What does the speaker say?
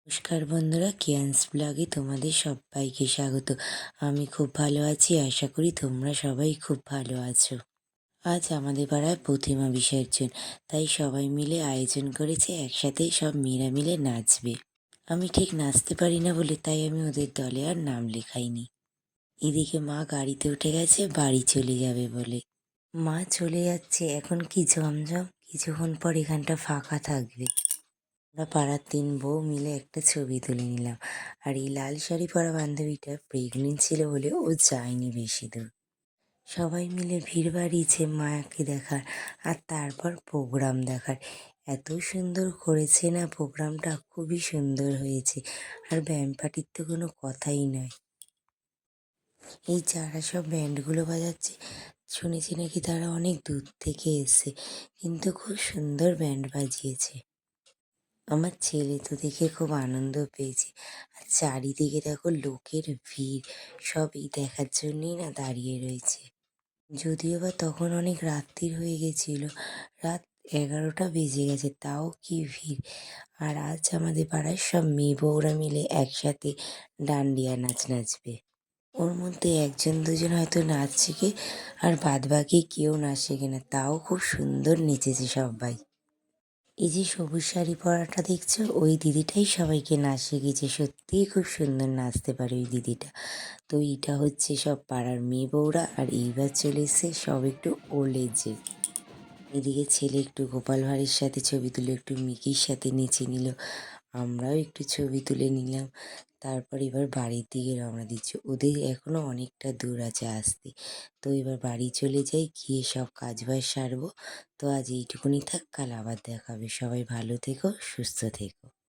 নমস্কার বন্ধুরা, কিয়ান্স ব্লগে তোমাদের সবাইকে স্বাগত। আমি খুব ভালো আছি, আশা করি তোমরা সবাই খুব ভালো আছো। আজ আমাদের পাড়ায় প্রতিমা বিসর্জন, তাই সবাই মিলে আয়োজন করেছে একসাথে সব মেয়েরা মিলে নাচবে। আমি ঠিক নাচতে পারি না বলে তাই আমি ওদের দলে আর নাম লেখাইনি। এদিকে মা গাড়িতে উঠে গেছে বাড়ি চলে যাবে বলে। মা চলে যাচ্ছে, এখন কি ঝমঝম, কিছুক্ষণ পর এখানটা ফাঁকা থাকবে। আমরা পাড়ার 3 বউ মিলে একটা ছবি তুলে নিলাম। আর এই লাল শাড়ি পরা বান্ধবীটা প্রেগনেন্ট ছিল বলে ও যায়নি বেশি দূর। সবাই মিলে ভিড় বাড়িয়েছে মায়াকে দেখার আর তারপর প্রোগ্রাম দেখার। এত সুন্দর করেছে না প্রোগ্রামটা, খুবই সুন্দর হয়েছে। আর ব্যান্ড পার্টির তো কোনো কথাই নয়। এই যারা সব ব্যান্ডগুলো বাজাচ্ছে শুনেছি নাকি তারা অনেক দূর থেকে এসছে, কিন্তু খুব সুন্দর ব্যান্ড বাজিয়েছে। আমার ছেলে তো দেখে খুব আনন্দ পেয়েছে। আর চারিদিকে দেখো লোকের ভিড়, সব এই দেখার জন্যই না দাঁড়িয়ে রয়েছে। যদিও বা তখন অনেক রাত্রির হয়ে গেছিল, রাত 11টা বেজে গেছে, তাও কি ভিড়। আর আজ আমাদের পাড়ায় সব মেয়ে বউরা মিলে একসাথে ডান্ডিয়া নাচ নাচবে। ওর মধ্যে 1-2জন হয়তো নাচ শেখে, আর বাদ বাকি কেউ নাচ শেখে না, তাও খুব সুন্দর নেচেছে সবাই। এই যে সবুজ শাড়ি পরাটা দেখছো, ওই দিদিটাই সবাইকে নাচ শিখিয়েছে। সত্যিই খুব সুন্দর নাচতে পারে ওই দিদিটা। তো এইটা হচ্ছে সব পাড়ার মেয়ে বউরা, আর এইবার চলে এসছে সব একটু ওল্ড এজে। এদিকে ছেলে একটু গোপাল ভাঁড়ের সাথে ছবি তুলে একটু মিকির সাথে নেচে নিল, আমরাও একটু ছবি তুলে নিলাম। তারপর এবার বাড়ির দিকে রওনা দিচ্ছি, ওদের এখনও অনেকটা দূর আছে আসতে। তো এবার বাড়ি চলে যাই, গিয়ে সব কাজ বাজ সারবো। তো আজ এইটুকুনি থাক, কাল আবার দেখা হবে। সবাই ভালো থেকো, সুস্থ থেকো।